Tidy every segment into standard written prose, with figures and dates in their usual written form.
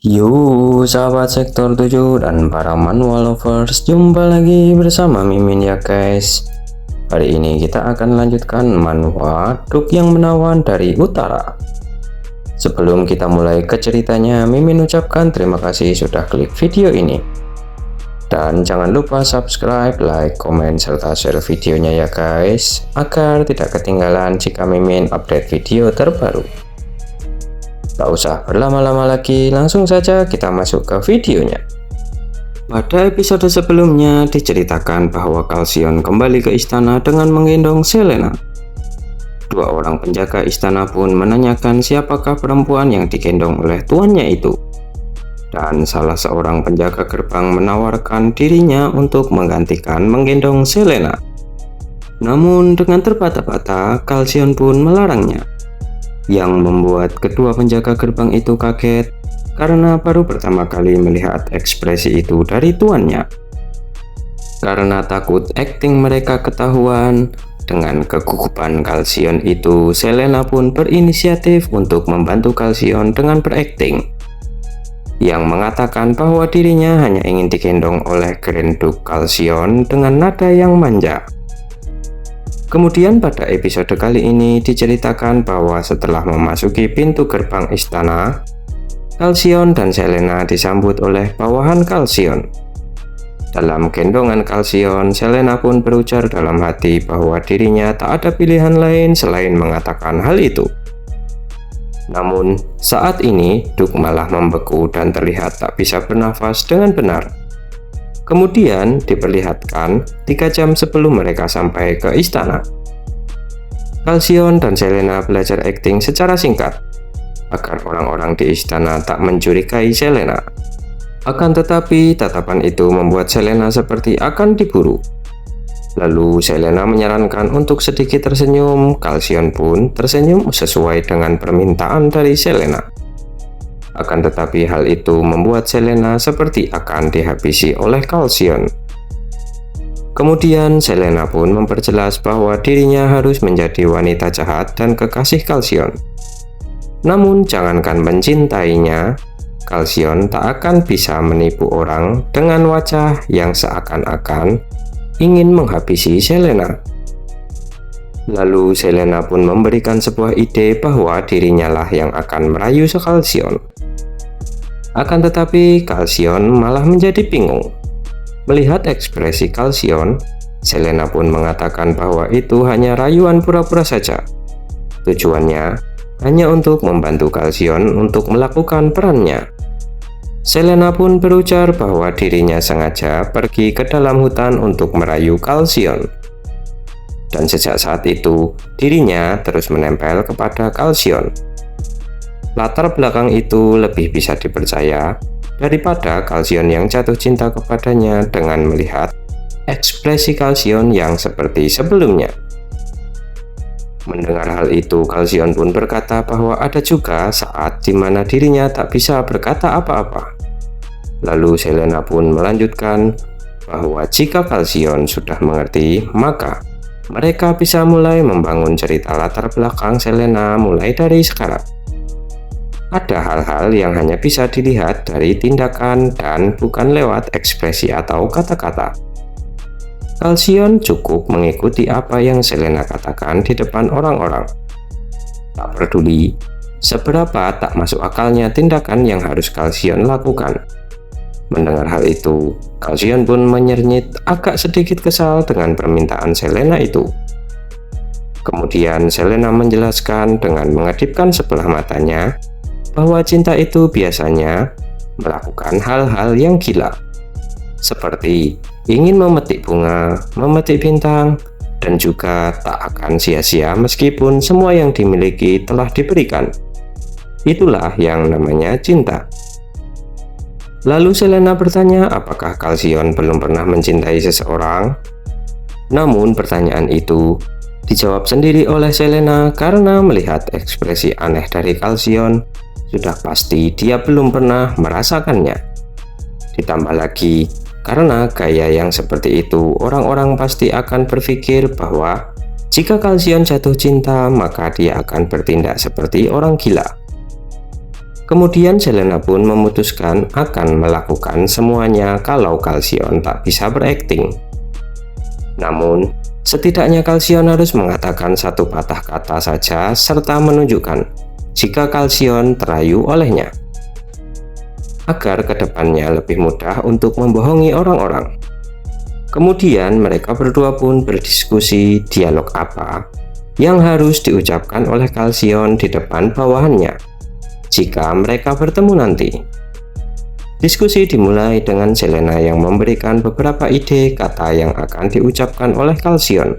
Yo, sahabat sektor 7 dan para manual lovers, jumpa lagi bersama Mimin ya guys. Hari ini kita akan lanjutkan manual Duk yang Menawan dari Utara. Sebelum kita mulai ke ceritanya, Mimin ucapkan terima kasih sudah klik video ini. Dan jangan lupa subscribe, like, komen, serta share videonya ya guys, agar tidak ketinggalan jika Mimin update video terbaru. Tak usah berlama-lama lagi, langsung saja kita masuk ke videonya. Pada episode sebelumnya diceritakan bahwa Kalsion kembali ke istana dengan menggendong Selena. Dua orang penjaga istana pun menanyakan siapakah perempuan yang digendong oleh tuannya itu. Dan salah seorang penjaga gerbang menawarkan dirinya untuk menggantikan menggendong Selena. Namun dengan terbata-bata, Kalsion pun melarangnya. Yang membuat kedua penjaga gerbang itu kaget karena baru pertama kali melihat ekspresi itu dari tuannya. Karena takut akting mereka ketahuan, dengan kegugupan Kalsion itu, Selena pun berinisiatif untuk membantu Kalsion dengan berakting, yang mengatakan bahwa dirinya hanya ingin digendong oleh Grand Duke Kalsion dengan nada yang manja. Kemudian pada episode kali ini diceritakan bahwa setelah memasuki pintu gerbang istana, Kalsion dan Selena disambut oleh bawahan Kalsion. Dalam gendongan Kalsion, Selena pun berujar dalam hati bahwa dirinya tak ada pilihan lain selain mengatakan hal itu. Namun, saat ini Duk malah membeku dan terlihat tak bisa bernafas dengan benar. Kemudian diperlihatkan 3 jam sebelum mereka sampai ke istana. Kalsion dan Selena belajar akting secara singkat agar orang-orang di istana tak mencurigai Selena. Akan tetapi tatapan itu membuat Selena seperti akan diburu. Lalu Selena menyarankan untuk sedikit tersenyum. Kalsion pun tersenyum sesuai dengan permintaan dari Selena. Akan tetapi hal itu membuat Selena seperti akan dihabisi oleh Kalsion. Kemudian Selena pun memperjelas bahwa dirinya harus menjadi wanita jahat dan kekasih Kalsion. Namun jangankan mencintainya, Kalsion tak akan bisa menipu orang dengan wajah yang seakan-akan ingin menghabisi Selena. Lalu Selena pun memberikan sebuah ide bahwa dirinya lah yang akan merayu Kalsion. Akan tetapi Kalsion malah menjadi bingung. Melihat ekspresi Kalsion, Selena pun mengatakan bahwa itu hanya rayuan pura-pura saja. Tujuannya hanya untuk membantu Kalsion untuk melakukan perannya. Selena pun berujar bahwa dirinya sengaja pergi ke dalam hutan untuk merayu Kalsion. Dan sejak saat itu, dirinya terus menempel kepada Kalsion. Latar belakang itu lebih bisa dipercaya daripada Kalsion yang jatuh cinta kepadanya dengan melihat ekspresi Kalsion yang seperti sebelumnya. Mendengar hal itu, Kalsion pun berkata bahwa ada juga saat di mana dirinya tak bisa berkata apa-apa. Lalu Selena pun melanjutkan bahwa jika Kalsion sudah mengerti, maka mereka bisa mulai membangun cerita latar belakang Selena mulai dari sekarang. Ada hal-hal yang hanya bisa dilihat dari tindakan dan bukan lewat ekspresi atau kata-kata. Kalsion cukup mengikuti apa yang Selena katakan di depan orang-orang. Tak peduli seberapa tak masuk akalnya tindakan yang harus Kalsion lakukan. Mendengar hal itu, Kalsion pun menyernyit agak sedikit kesal dengan permintaan Selena itu. Kemudian Selena menjelaskan dengan mengedipkan sebelah matanya bahwa cinta itu biasanya melakukan hal-hal yang gila, seperti ingin memetik bunga, memetik bintang, dan juga tak akan sia-sia meskipun semua yang dimiliki telah diberikan. Itulah yang namanya cinta. Lalu Selena bertanya apakah Kalsion belum pernah mencintai seseorang. Namun pertanyaan itu dijawab sendiri oleh Selena karena melihat ekspresi aneh dari Kalsion, sudah pasti dia belum pernah merasakannya. Ditambah lagi, karena gaya yang seperti itu, orang-orang pasti akan berpikir bahwa jika Kalsion jatuh cinta, maka dia akan bertindak seperti orang gila. Kemudian Selena pun memutuskan akan melakukan semuanya kalau Kalsion tak bisa berakting. Namun, setidaknya Kalsion harus mengatakan satu patah kata saja serta menunjukkan jika Kalsion terayu olehnya, agar kedepannya lebih mudah untuk membohongi orang-orang. Kemudian mereka berdua pun berdiskusi dialog apa yang harus diucapkan oleh Kalsion di depan bawahannya jika mereka bertemu nanti. Diskusi dimulai dengan Selena yang memberikan beberapa ide kata yang akan diucapkan oleh Kalsion.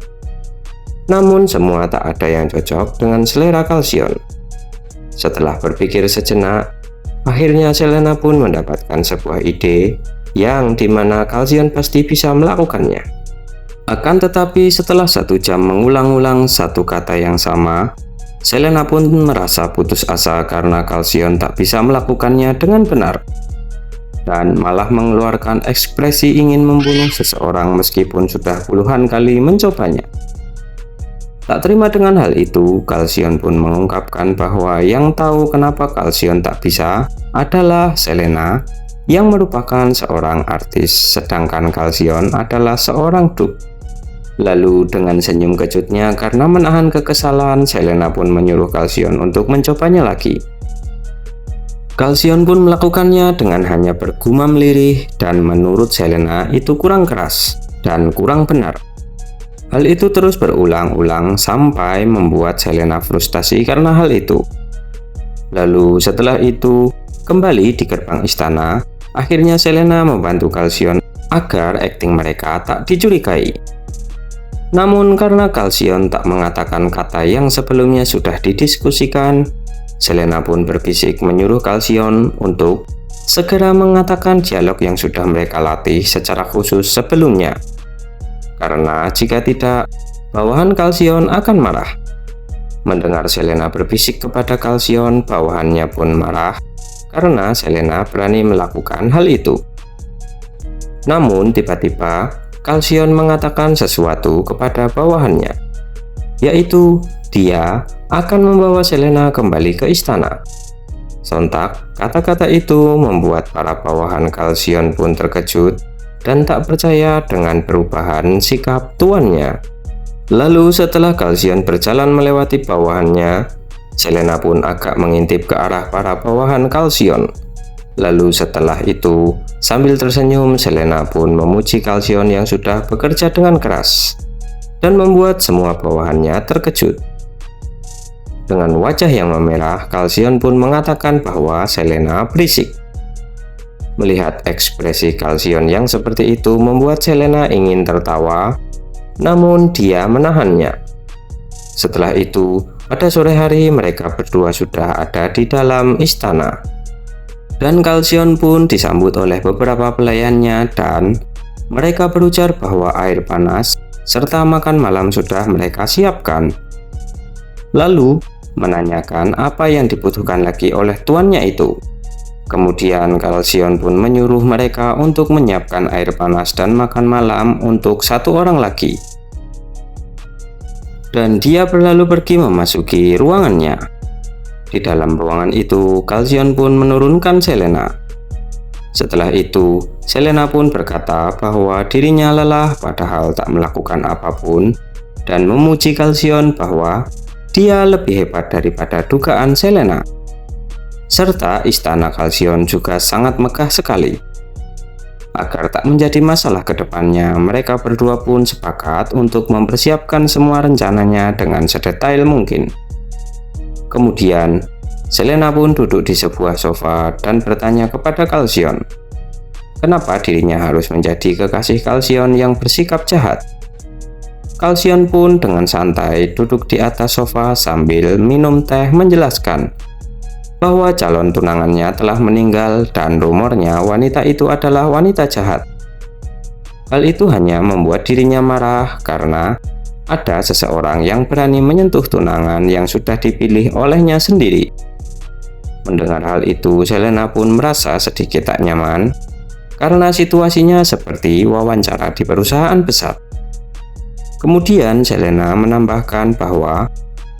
Namun semua tak ada yang cocok dengan selera Kalsion. Setelah berpikir sejenak, akhirnya Selena pun mendapatkan sebuah ide yang dimana Kalsion pasti bisa melakukannya. Akan tetapi setelah 1 jam mengulang-ulang satu kata yang sama, Selena pun merasa putus asa karena Kalsion tak bisa melakukannya dengan benar, dan malah mengeluarkan ekspresi ingin membunuh seseorang meskipun sudah puluhan kali mencobanya. Tak terima dengan hal itu, Kalsion pun mengungkapkan bahwa yang tahu kenapa Kalsion tak bisa adalah Selena, yang merupakan seorang artis, sedangkan Kalsion adalah seorang duk. Lalu dengan senyum kejutnya karena menahan kekesalan, Selena pun menyuruh Kalsion untuk mencobanya lagi. Kalsion pun melakukannya dengan hanya bergumam lirih, dan menurut Selena itu kurang keras dan kurang benar. Hal itu terus berulang-ulang sampai membuat Selena frustasi karena hal itu. Lalu setelah itu, kembali di gerbang istana, akhirnya Selena membantu Kalsion agar akting mereka tak dicurigai. Namun karena Kalsion tak mengatakan kata yang sebelumnya sudah didiskusikan, Selena pun berbisik menyuruh Kalsion untuk segera mengatakan dialog yang sudah mereka latih secara khusus sebelumnya. Karena jika tidak, bawahan Kalsion akan marah. Mendengar Selena berbisik kepada Kalsion, bawahannya pun marah karena Selena berani melakukan hal itu. Namun tiba-tiba Kalsion mengatakan sesuatu kepada bawahannya, yaitu dia akan membawa Selena kembali ke istana. Sontak, kata-kata itu membuat para bawahan Kalsion pun terkejut dan tak percaya dengan perubahan sikap tuannya. Lalu setelah Kalsion berjalan melewati bawahannya, Selena pun agak mengintip ke arah para bawahan Kalsion. Lalu setelah itu, sambil tersenyum, Selena pun memuji Kalsion yang sudah bekerja dengan keras dan membuat semua bawahannya terkejut. Dengan wajah yang memerah, Kalsion pun mengatakan bahwa Selena berisik. Melihat ekspresi Kalsion yang seperti itu membuat Selena ingin tertawa, namun dia menahannya. Setelah itu, pada sore hari mereka berdua sudah ada di dalam istana. Dan Kalsion pun disambut oleh beberapa pelayannya dan mereka berujar bahwa air panas serta makan malam sudah mereka siapkan. Lalu menanyakan apa yang dibutuhkan lagi oleh tuannya itu. Kemudian Kalsion pun menyuruh mereka untuk menyiapkan air panas dan makan malam untuk 1 orang lagi. Dan dia berlalu pergi memasuki ruangannya. Di dalam ruangan itu, Kalsion pun menurunkan Selena. Setelah itu, Selena pun berkata bahwa dirinya lelah padahal tak melakukan apapun dan memuji Kalsion bahwa dia lebih hebat daripada dugaan Selena. Serta istana Kalsion juga sangat megah sekali. Agar tak menjadi masalah ke depannya, mereka berdua pun sepakat untuk mempersiapkan semua rencananya dengan sedetail mungkin. Kemudian, Selena pun duduk di sebuah sofa dan bertanya kepada Kalsion, kenapa dirinya harus menjadi kekasih Kalsion yang bersikap jahat. Kalsion pun dengan santai duduk di atas sofa sambil minum teh menjelaskan bahwa calon tunangannya telah meninggal dan rumornya wanita itu adalah wanita jahat. Hal itu hanya membuat dirinya marah karena ada seseorang yang berani menyentuh tunangan yang sudah dipilih olehnya sendiri. Mendengar hal itu, Selena pun merasa sedikit tak nyaman karena situasinya seperti wawancara di perusahaan besar. Kemudian Selena menambahkan bahwa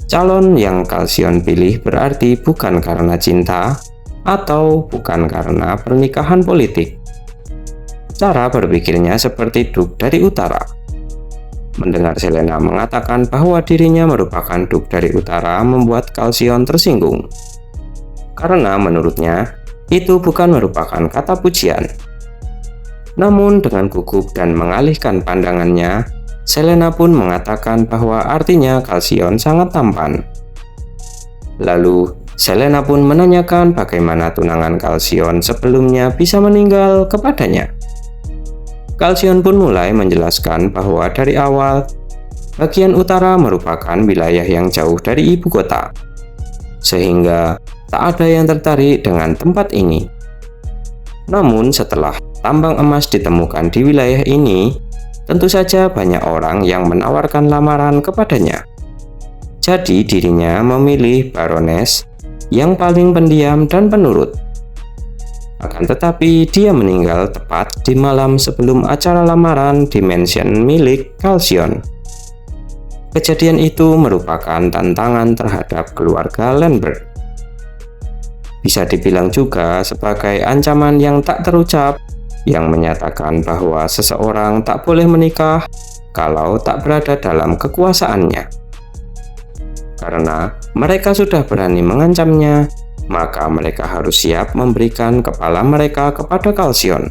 calon yang Kalsion pilih berarti bukan karena cinta, atau bukan karena pernikahan politik. Cara berpikirnya seperti Duke dari utara. Mendengar Selena mengatakan bahwa dirinya merupakan Duke dari utara membuat Kalsion tersinggung. Karena menurutnya, itu bukan merupakan kata pujian. Namun dengan gugup dan mengalihkan pandangannya, Selena pun mengatakan bahwa artinya Kalsion sangat tampan. Lalu, Selena pun menanyakan bagaimana tunangan Kalsion sebelumnya bisa meninggal kepadanya. Kalsion pun mulai menjelaskan bahwa dari awal, bagian utara merupakan wilayah yang jauh dari ibu kota, sehingga tak ada yang tertarik dengan tempat ini. Namun setelah tambang emas ditemukan di wilayah ini, tentu saja banyak orang yang menawarkan lamaran kepadanya. Jadi dirinya memilih Baroness yang paling pendiam dan penurut. Akan tetapi dia meninggal tepat di malam sebelum acara lamaran di mansion milik Kalsion. Kejadian itu merupakan tantangan terhadap keluarga Lambert. Bisa dibilang juga sebagai ancaman yang tak terucap yang menyatakan bahwa seseorang tak boleh menikah kalau tak berada dalam kekuasaannya. Karena mereka sudah berani mengancamnya, maka mereka harus siap memberikan kepala mereka kepada Kalsion.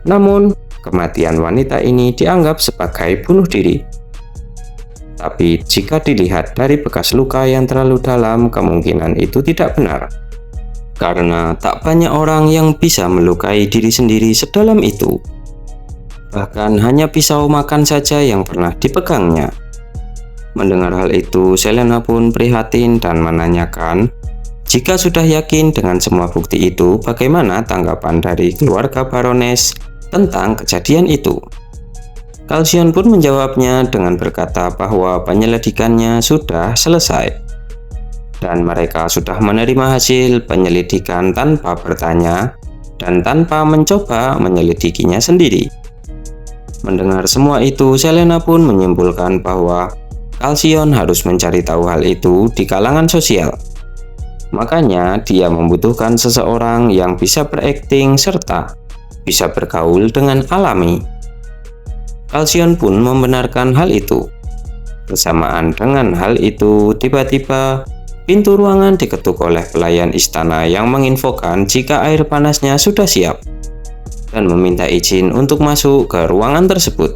Namun, kematian wanita ini dianggap sebagai bunuh diri. Tapi jika dilihat dari bekas luka yang terlalu dalam, kemungkinan itu tidak benar. Karena tak banyak orang yang bisa melukai diri sendiri sedalam itu. Bahkan hanya pisau makan saja yang pernah dipegangnya. Mendengar hal itu, Selena pun prihatin dan menanyakan, jika sudah yakin dengan semua bukti itu, bagaimana tanggapan dari keluarga Baroness tentang kejadian itu? Kalsion pun menjawabnya dengan berkata bahwa penyelidikannya sudah selesai dan mereka sudah menerima hasil penyelidikan tanpa bertanya dan tanpa mencoba menyelidikinya sendiri. Mendengar semua itu, Selena pun menyimpulkan bahwa Kalsion harus mencari tahu hal itu di kalangan sosial. Makanya dia membutuhkan seseorang yang bisa berakting serta bisa bergaul dengan alami. Kalsion pun membenarkan hal itu. Bersamaan dengan hal itu, tiba-tiba pintu ruangan diketuk oleh pelayan istana yang menginfokan jika air panasnya sudah siap dan meminta izin untuk masuk ke ruangan tersebut.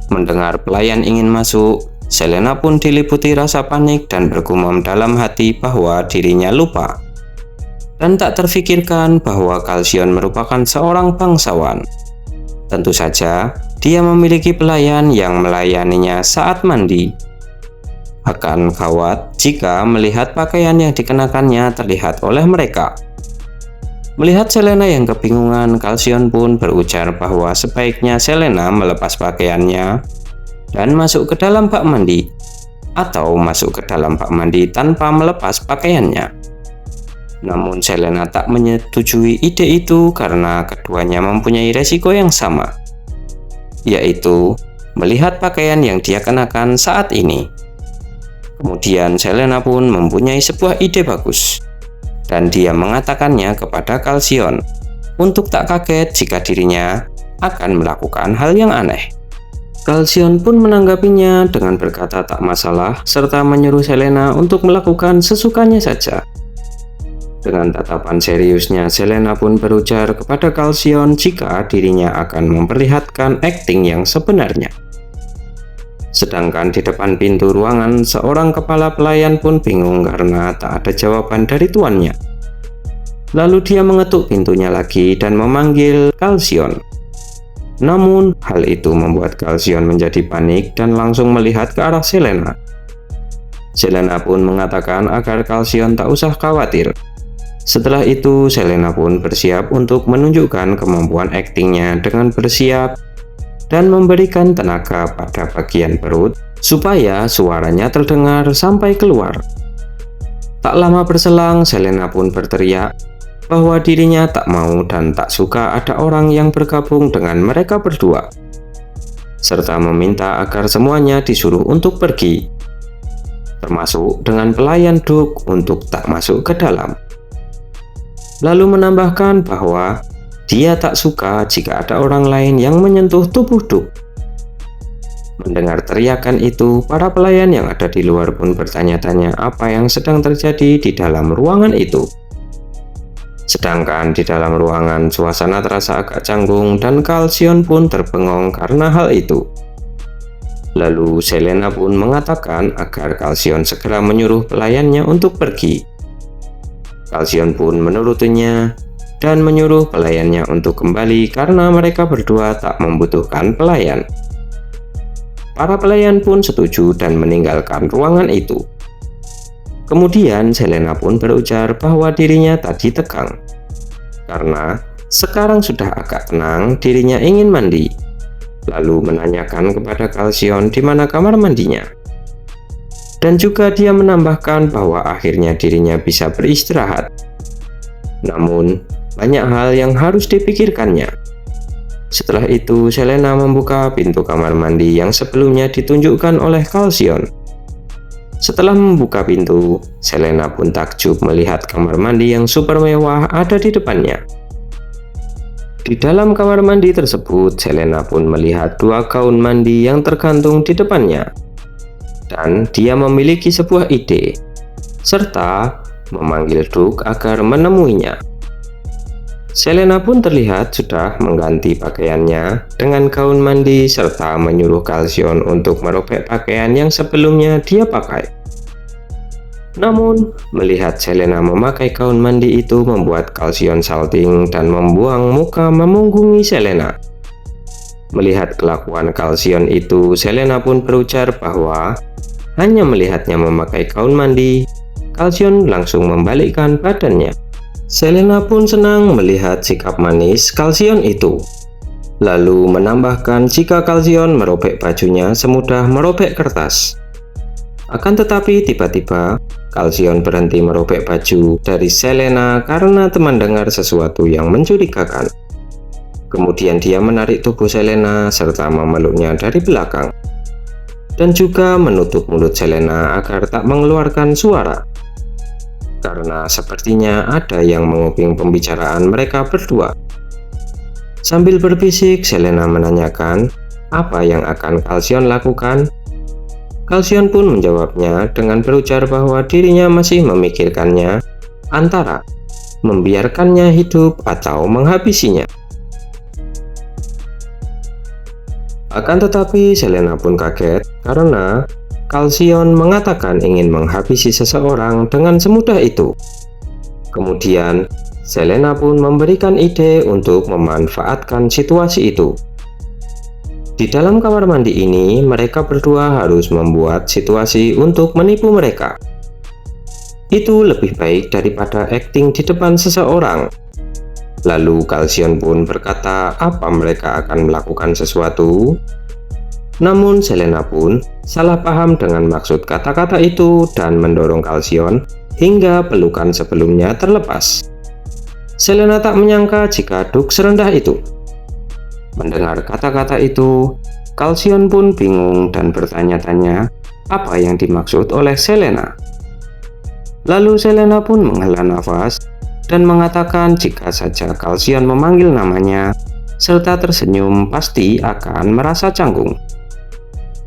Mendengar pelayan ingin masuk, Selena pun diliputi rasa panik dan bergumam dalam hati bahwa dirinya lupa dan tak terfikirkan bahwa Kalsion merupakan seorang bangsawan. Tentu saja, dia memiliki pelayan yang melayaninya saat mandi. Akan gawat jika melihat pakaian yang dikenakannya terlihat oleh mereka. Melihat Selena yang kebingungan, Kalsion pun berujar bahwa sebaiknya Selena melepas pakaiannya dan masuk ke dalam bak mandi, atau masuk ke dalam bak mandi tanpa melepas pakaiannya. Namun Selena tak menyetujui ide itu karena keduanya mempunyai resiko yang sama, yaitu melihat pakaian yang dia kenakan saat ini. Kemudian Selena pun mempunyai sebuah ide bagus, dan dia mengatakannya kepada Kalsion untuk tak kaget jika dirinya akan melakukan hal yang aneh. Kalsion pun menanggapinya dengan berkata tak masalah serta menyuruh Selena untuk melakukan sesukanya saja. Dengan tatapan seriusnya, Selena pun berujar kepada Kalsion jika dirinya akan memperlihatkan akting yang sebenarnya. Sedangkan di depan pintu ruangan, seorang kepala pelayan pun bingung karena tak ada jawaban dari tuannya. Lalu dia mengetuk pintunya lagi dan memanggil Kalsion. Namun, hal itu membuat Kalsion menjadi panik dan langsung melihat ke arah Selena. Selena pun mengatakan agar Kalsion tak usah khawatir. Setelah itu, Selena pun bersiap untuk menunjukkan kemampuan aktingnya dengan bersiap dan memberikan tenaga pada bagian perut supaya suaranya terdengar sampai keluar. Tak lama berselang, Selena pun berteriak bahwa dirinya tak mau dan tak suka ada orang yang bergabung dengan mereka berdua, serta meminta agar semuanya disuruh untuk pergi, termasuk dengan pelayan Duke untuk tak masuk ke dalam. lalu menambahkan bahwa dia tak suka jika ada orang lain yang menyentuh tubuh Duke. Mendengar teriakan itu, para pelayan yang ada di luar pun bertanya-tanya apa yang sedang terjadi di dalam ruangan itu. Sedangkan di dalam ruangan, suasana terasa agak canggung dan Kalsion pun terbengong karena hal itu. Lalu Selena pun mengatakan agar Kalsion segera menyuruh pelayannya untuk pergi. Kalsion pun menurutinya dan menyuruh pelayannya untuk kembali karena mereka berdua tak membutuhkan pelayan. Para pelayan pun setuju dan meninggalkan ruangan itu. Kemudian Selena pun berujar bahwa dirinya tadi tegang, karena sekarang sudah agak tenang, dirinya ingin mandi. Lalu menanyakan kepada Kalsion di mana kamar mandinya. Dan juga dia menambahkan bahwa akhirnya dirinya bisa beristirahat. Namun, banyak hal yang harus dipikirkannya. Setelah itu, Selena membuka pintu kamar mandi yang sebelumnya ditunjukkan oleh Kalsion. Setelah membuka pintu, Selena pun takjub melihat kamar mandi yang super mewah ada di depannya. Di dalam kamar mandi tersebut, Selena pun melihat dua gaun mandi yang tergantung di depannya. Dan dia memiliki sebuah ide, serta memanggil Duke agar menemuinya. Selena pun terlihat sudah mengganti pakaiannya dengan gaun mandi serta menyuruh Kalsion untuk merobek pakaian yang sebelumnya dia pakai. Namun, melihat Selena memakai gaun mandi itu membuat Kalsion salting dan membuang muka memunggungi Selena. Melihat kelakuan Kalsion itu, Selena pun berujar bahwa hanya melihatnya memakai gaun mandi, Kalsion langsung membalikkan badannya. Selena pun senang melihat sikap manis Kalsion itu. Lalu menambahkan jika Kalsion merobek bajunya semudah merobek kertas. Akan tetapi tiba-tiba Kalsion berhenti merobek baju dari Selena karena mendengar sesuatu yang mencurigakan. Kemudian dia menarik tubuh Selena serta memeluknya dari belakang. Dan juga menutup mulut Selena agar tak mengeluarkan suara. Karena sepertinya ada yang menguping pembicaraan mereka berdua. Sambil berbisik, Selena menanyakan apa yang akan Kalsion lakukan. Kalsion pun menjawabnya dengan berujar bahwa dirinya masih memikirkannya antara membiarkannya hidup atau menghabisinya. Akan tetapi Selena pun kaget karena Kalsion mengatakan ingin menghabisi seseorang dengan semudah itu. Kemudian, Selena pun memberikan ide untuk memanfaatkan situasi itu. Di dalam kamar mandi ini, mereka berdua harus membuat situasi untuk menipu mereka. Itu lebih baik daripada akting di depan seseorang. Lalu Kalsion pun berkata apa mereka akan melakukan sesuatu. Namun Selena pun salah paham dengan maksud kata-kata itu dan mendorong Kalsion hingga pelukan sebelumnya terlepas. Selena tak menyangka jika Duke serendah itu. Mendengar kata-kata itu, Kalsion pun bingung dan bertanya-tanya apa yang dimaksud oleh Selena. Lalu Selena pun menghela nafas dan mengatakan jika saja Kalsion memanggil namanya serta tersenyum pasti akan merasa canggung.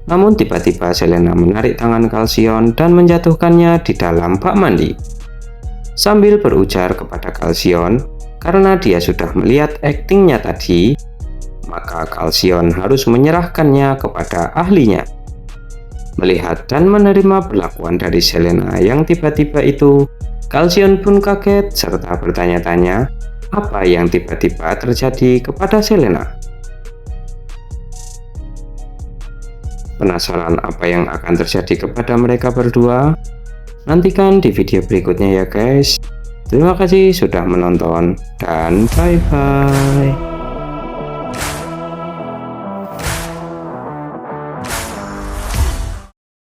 Namun tiba-tiba Selena menarik tangan Kalsion dan menjatuhkannya di dalam bak mandi. Sambil berujar kepada Kalsion, karena dia sudah melihat aktingnya tadi, maka Kalsion harus menyerahkannya kepada ahlinya. Melihat dan menerima perlakuan dari Selena yang tiba-tiba itu, Kalsion pun kaget serta bertanya-tanya apa yang tiba-tiba terjadi kepada Selena. Penasaran apa yang akan terjadi kepada mereka berdua? Nantikan di video berikutnya ya guys. Terima kasih sudah menonton dan bye-bye.